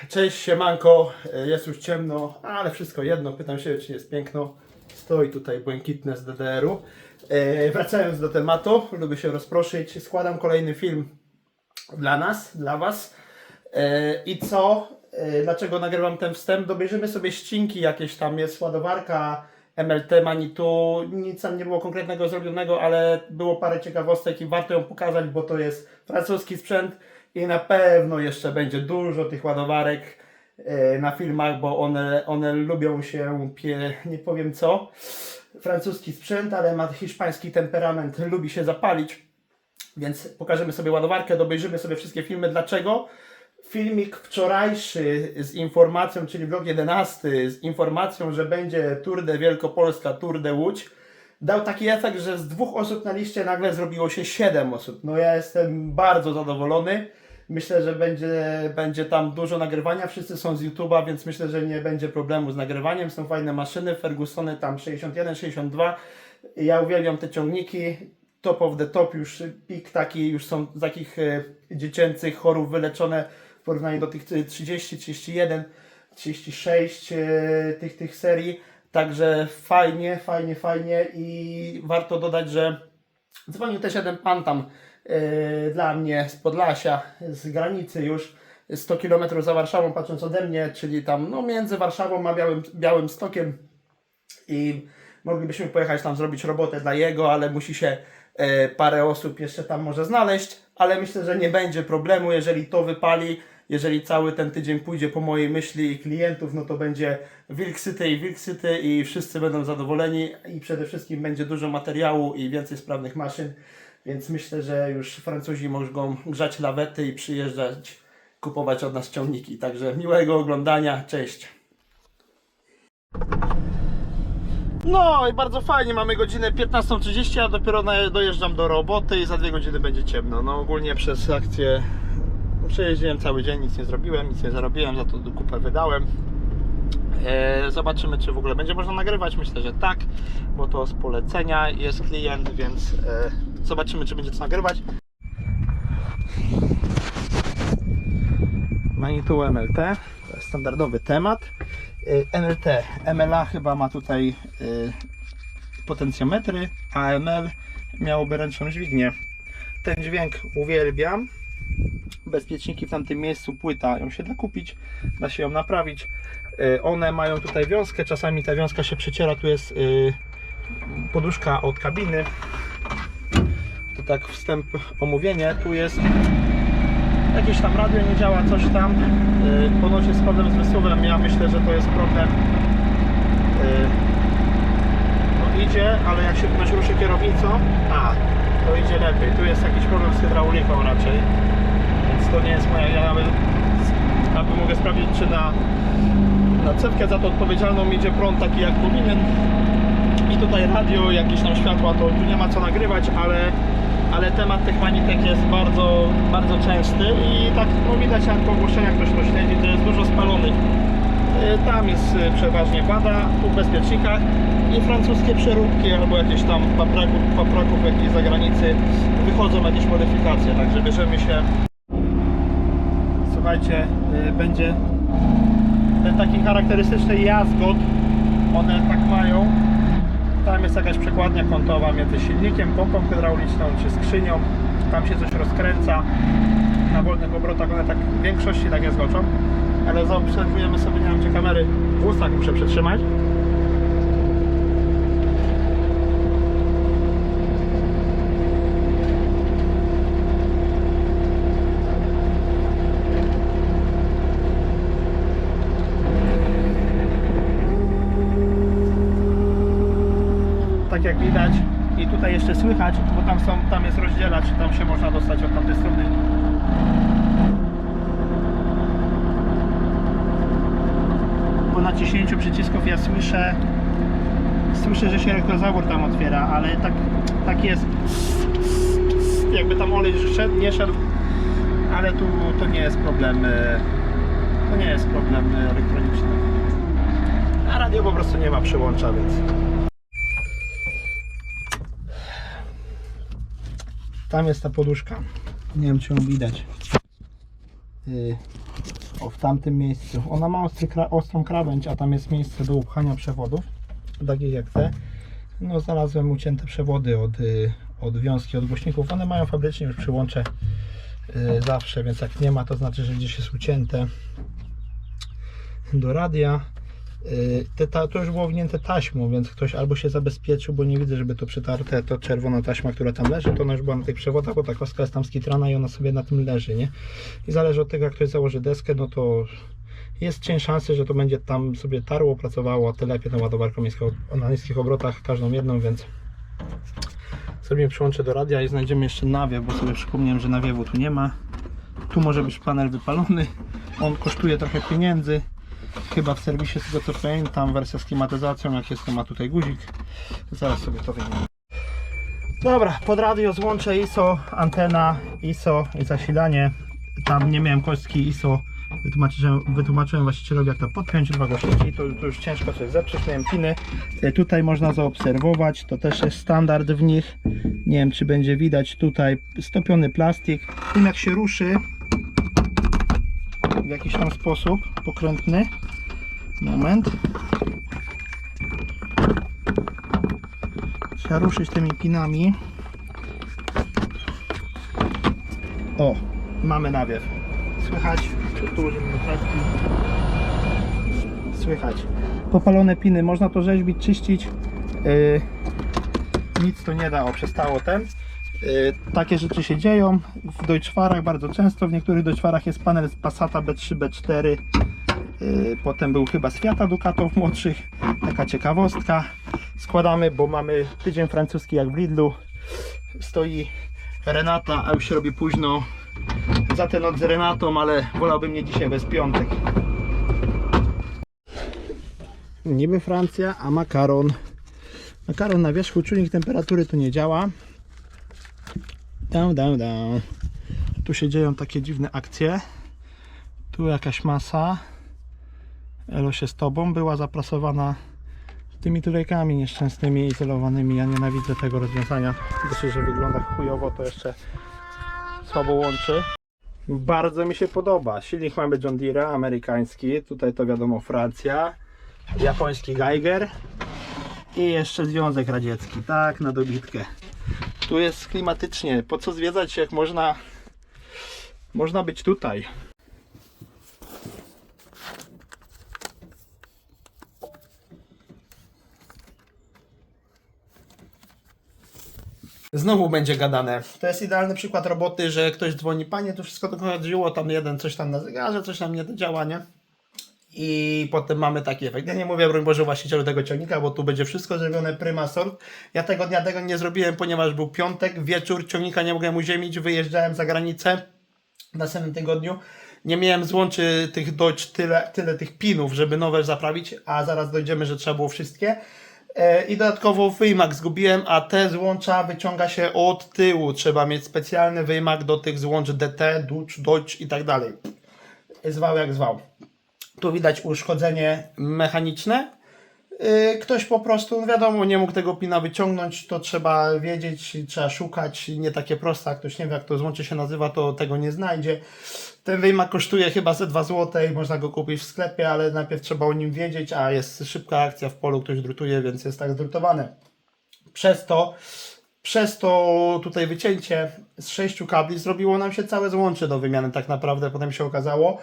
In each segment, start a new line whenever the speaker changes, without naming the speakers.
Cześć, siemanko, jest już ciemno, ale wszystko jedno, pytam się, czy jest piękno. Stoi tutaj błękitne z DDR-u. Wracając do tematu, lubię się rozproszyć, składam kolejny film dla nas, dla Was. I co? Dlaczego nagrywam ten wstęp? Dobierzemy sobie ścinki, jakieś tam jest ładowarka, MLT Manitou, nic tam nie było konkretnego zrobionego, ale było parę ciekawostek i warto ją pokazać, bo to jest francuski sprzęt i na pewno jeszcze będzie dużo tych ładowarek na filmach, bo one lubią się, nie powiem co, francuski sprzęt, ale ma hiszpański temperament, lubi się zapalić, więc pokażemy sobie ładowarkę, dobejrzymy sobie wszystkie filmy. Dlaczego? Filmik wczorajszy z informacją, czyli vlog 11, z informacją, że będzie Tour de Wielkopolska, Tour de Łódź, dał taki efekt, że z 2 osób na liście nagle zrobiło się 7 osób. No ja jestem bardzo zadowolony. Myślę, że będzie tam dużo nagrywania. Wszyscy są z YouTube'a, więc myślę, że nie będzie problemu z nagrywaniem. Są fajne maszyny, Fergusony tam 61, 62. Ja uwielbiam te ciągniki. Top of the top, już pik taki, już są z takich dziecięcych chorób wyleczone w porównaniu do tych 30, 31, 36 tych serii. Także fajnie i warto dodać, że dzwonił też jeden pan tam dla mnie z Podlasia, z granicy już 100 km za Warszawą, patrząc ode mnie, czyli tam no, między Warszawą a Białymstokiem, i moglibyśmy pojechać tam zrobić robotę dla jego, ale musi się parę osób jeszcze tam może znaleźć, ale myślę, że nie będzie problemu, jeżeli to wypali. Jeżeli cały ten tydzień pójdzie po mojej myśli i klientów, no to będzie Wilk-City i wszyscy będą zadowoleni i przede wszystkim będzie dużo materiału i więcej sprawnych maszyn, więc myślę, że już Francuzi mogą grzać lawety i przyjeżdżać, kupować od nas ciągniki. Także miłego oglądania, cześć! No i bardzo fajnie, mamy godzinę 15:30, a dopiero dojeżdżam do roboty i za 2 godziny będzie ciemno. No ogólnie przez akcję przejeździłem cały dzień, nic nie zrobiłem, nic nie zarobiłem, za to kupę wydałem. Zobaczymy, czy w ogóle będzie można nagrywać. Myślę, że tak, bo to z polecenia jest klient, więc zobaczymy, czy będzie co nagrywać. Manitou MLT, to jest standardowy temat. MLT, MLA chyba ma tutaj potencjometry, a ML miałoby ręczną dźwignię. Ten dźwięk uwielbiam. Bezpieczniki w tamtym miejscu, płyta, ją się da kupić, da się ją naprawić. One mają tutaj wiązkę, czasami ta wiązka się przeciera, tu jest poduszka od kabiny. To tak wstęp, omówienie, tu jest jakieś tam radio nie działa, coś tam, ponoć jest problem z wysuwem, ja myślę, że to jest problem, no idzie, ale jak się ktoś ruszy kierownicą, to idzie lepiej, tu jest jakiś problem z hydrauliką raczej, więc to nie jest moja, ja nawet mogę sprawdzić, czy na cewkę za to odpowiedzialną idzie prąd taki jak powinien i tutaj radio, jakieś tam światła, to tu nie ma co nagrywać, ale temat tych manitek jest bardzo częsty i tak no widać, jak po ogłoszeniach ktoś to śledzi, to jest dużo spalonych. Tam jest przeważnie wada, tu w bezpiecznikach i francuskie przeróbki albo jakieś tam papraków jakiejś zagranicy wychodzą jakieś modyfikacje, także bierzemy się. Słuchajcie, będzie ten taki charakterystyczny jazgot, one tak mają. Tam jest jakaś przekładnia kątowa między silnikiem, pompą hydrauliczną czy skrzynią. Tam się coś rozkręca. Na wolnych obrotach one tak w większości tak jazgoczą. Ale zaobserwujemy sobie, nie wiem, czy kamery w ustach muszę przytrzymać. Tak jak widać, i tutaj jeszcze słychać, bo tam jest rozdzielacz, tam się można dostać od tamtej strony. Po naciśnięciu przycisków ja słyszę, że się elektrozawór tam otwiera, ale tak jest, jakby tam olej szedł, nie szedł, ale tu to nie jest problem, elektroniczny. A radio po prostu nie ma przyłącza, więc tam jest ta poduszka. Nie wiem, czy ją widać. O, w tamtym miejscu. Ona ma ostrą krawędź, a tam jest miejsce do upchania przewodów, takich jak te. No, znalazłem ucięte przewody od wiązki, od głośników. One mają fabrycznie już przyłącze zawsze, więc jak nie ma, to znaczy, że gdzieś jest ucięte do radia. To już było wgnięte taśmą, więc ktoś albo się zabezpieczył, bo nie widzę, żeby to przytarte, to czerwona taśma, która tam leży, to ona już była na tych przewodach, bo ta kostka jest tam skitrana i ona sobie na tym leży, nie? I zależy od tego, jak ktoś założy deskę, no to jest cień szansy, że to będzie tam sobie tarło, pracowało, tyle lepiej tą ładowarką na niskich obrotach, każdą jedną, więc sobie przyłączę do radia i znajdziemy jeszcze nawiew, bo sobie przypomniałem, że nawiewu tu nie ma. Tu może być panel wypalony, on kosztuje trochę pieniędzy. Chyba w serwisie, z tego co pamiętam, wersja z klimatyzacją, jak jest, to ma tutaj guzik. Zaraz sobie to wyjmiemy. Dobra, pod radio złącze ISO, antena ISO i zasilanie. Tam nie miałem kostki ISO, wytłumaczyłem właścicielowi, jak to podpiąć, 2 głośniki, to już ciężko coś zepsuć, miałem piny. Tutaj można zaobserwować, to też jest standard w nich. Nie wiem, czy będzie widać tutaj stopiony plastik. Tym jak się ruszy w jakiś tam sposób pokrętny. Moment. Trzeba ruszyć tymi pinami. O, mamy nawiew. Słychać? Tu użyjemy kratki. Słychać. Popalone piny, można to rzeźbić, czyścić. Nic to nie da, o, przestało ten. Takie rzeczy się dzieją w Deutschwarach bardzo często. W niektórych Deutschwarach jest panel z Passata B3, B4. Potem był chyba z Fiata Ducato w młodszych. Taka ciekawostka. Składamy, bo mamy tydzień francuski jak w Lidlu. Stoi Renata, a już się robi późno. Za tę noc z Renatą, ale wolałbym nie dzisiaj, bez piątek. Niby Francja, a makaron. Makaron na wierzchu, czujnik temperatury tu nie działa. Down. Tu się dzieją takie dziwne akcje. Tu jakaś masa. Elo się z tobą była zaprasowana tymi tulejkami nieszczęsnymi, izolowanymi. Ja nienawidzę tego rozwiązania. Dosyć, że wygląda chujowo, to jeszcze słabo łączy. Bardzo mi się podoba. Silnik mamy John Deere, amerykański. Tutaj to wiadomo Francja. Japoński Geiger. I jeszcze Związek Radziecki. Tak, na dobitkę. Tu jest klimatycznie. Po co zwiedzać się, jak można być tutaj. Znowu będzie gadane. To jest idealny przykład roboty, że ktoś dzwoni, panie, to wszystko dochodziło, tam jeden coś tam na zegarze, coś tam nie działa, nie? I potem mamy taki efekt. Ja nie mówię, broń Boże, właścicielu tego ciągnika, bo tu będzie wszystko zrobione prima sort. Ja tego dnia tego nie zrobiłem, ponieważ był piątek, wieczór, ciągnika nie mogłem uziemić, wyjeżdżałem za granicę w następnym tygodniu. Nie miałem złączy tych Deutsch tyle tych pinów, żeby nowe zaprawić, a zaraz dojdziemy, że trzeba było wszystkie. I dodatkowo wyjmak zgubiłem, a te złącza wyciąga się od tyłu. Trzeba mieć specjalny wyjmak do tych złącz DT, Deutsch i tak dalej. Zwał jak zwał. Tu widać uszkodzenie mechaniczne. Ktoś po prostu, wiadomo, nie mógł tego pina wyciągnąć, to trzeba wiedzieć, trzeba szukać, nie takie proste, jak ktoś nie wie, jak to złącze się nazywa, to tego nie znajdzie. Ten wyjmak kosztuje chyba ze 2 zł i można go kupić w sklepie, ale najpierw trzeba o nim wiedzieć, a jest szybka akcja w polu, ktoś drutuje, więc jest tak zdrutowane. Przez to tutaj wycięcie z 6 kabli zrobiło nam się całe złącze do wymiany tak naprawdę, potem się okazało,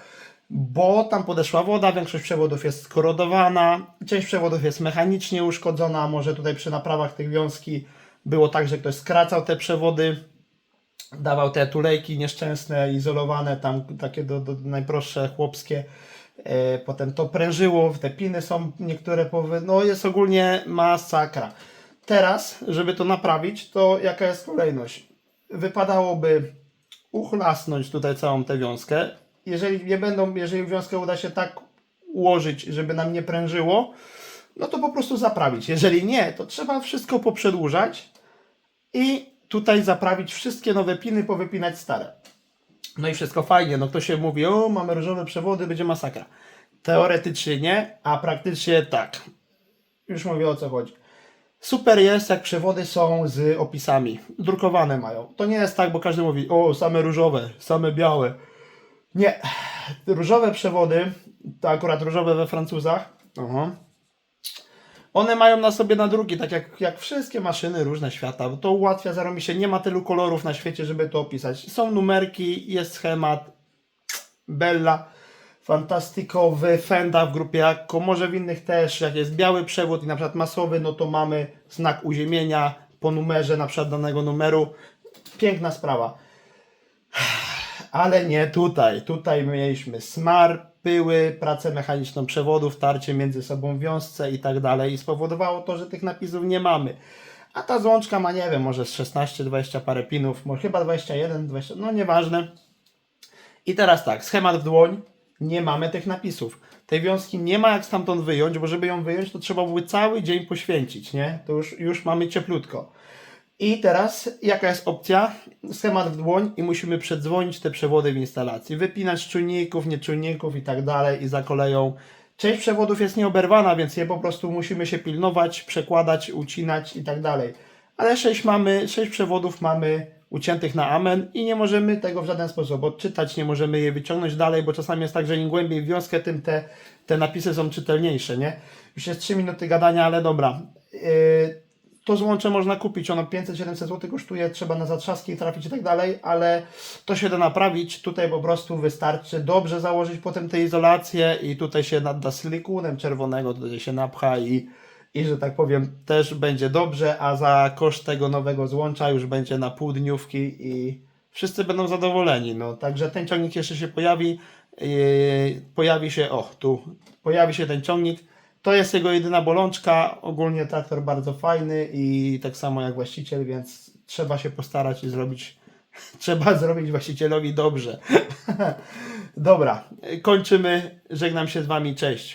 bo tam podeszła woda, większość przewodów jest skorodowana, część przewodów jest mechanicznie uszkodzona, może tutaj przy naprawach tych wiązki było tak, że ktoś skracał te przewody, dawał te tulejki nieszczęsne, izolowane, tam takie do najprostsze chłopskie, potem to prężyło, te piny są niektóre no jest ogólnie masakra. Teraz, żeby to naprawić, to jaka jest kolejność? Wypadałoby uchlasnąć tutaj całą tę wiązkę. Jeżeli wiązkę uda się tak ułożyć, żeby nam nie prężyło, no to po prostu zaprawić. Jeżeli nie, to trzeba wszystko poprzedłużać i tutaj zaprawić wszystkie nowe piny, powypinać stare. No i wszystko fajnie, no ktoś się mówi, o mamy różowe przewody, będzie masakra. Teoretycznie nie, a praktycznie tak. Już mówię, o co chodzi. Super jest, jak przewody są z opisami. Drukowane mają. To nie jest tak, bo każdy mówi, o same różowe, same białe. Nie, różowe przewody, to akurat różowe we Francuzach, aha. One mają na sobie nadruki, tak jak wszystkie maszyny różne świata, bo to ułatwia zarobiście, nie ma tylu kolorów na świecie, żeby to opisać. Są numerki, jest schemat, Bella, fantastikowy, Fenda w grupie Akko, może w innych też, jak jest biały przewód i na przykład masowy, no to mamy znak uziemienia po numerze, na przykład danego numeru. Piękna sprawa. Ale nie tutaj. Tutaj mieliśmy smar, pyły, pracę mechaniczną przewodów, tarcie między sobą w wiązce i tak dalej. I spowodowało to, że tych napisów nie mamy. A ta złączka ma, nie wiem, może z 16-20 parę pinów, może chyba 21, 20, no nieważne. I teraz tak, schemat w dłoń, nie mamy tych napisów. Tej wiązki nie ma jak stamtąd wyjąć, bo żeby ją wyjąć, to trzeba były cały dzień poświęcić, nie? To już mamy cieplutko. I teraz jaka jest opcja? Schemat w dłoń i musimy przedzwonić te przewody w instalacji. Wypinać czujników, nieczujników i tak dalej i za koleją. Część przewodów jest nieoberwana, więc je po prostu musimy się pilnować, przekładać, ucinać i tak dalej. Ale 6 przewodów mamy uciętych na amen i nie możemy tego w żaden sposób odczytać, nie możemy je wyciągnąć dalej, bo czasami jest tak, że im głębiej w wiązkę, tym te napisy są czytelniejsze, nie? Już jest 3 minuty gadania, ale dobra. To złącze można kupić, ono 500-700 zł kosztuje, trzeba na zatrzaski trafić i tak dalej, ale to się da naprawić, tutaj po prostu wystarczy dobrze założyć potem tę izolację i tutaj się nadda silikonem czerwonego, tutaj się napcha i że tak powiem też będzie dobrze, a za koszt tego nowego złącza już będzie na pół dniówki i wszyscy będą zadowoleni, no także ten ciągnik jeszcze się pojawi, pojawi się ten ciągnik. To jest jego jedyna bolączka. Ogólnie traktor bardzo fajny i tak samo jak właściciel, więc trzeba się postarać i zrobić. Trzeba zrobić właścicielowi dobrze. Dobra, kończymy. Żegnam się z Wami. Cześć.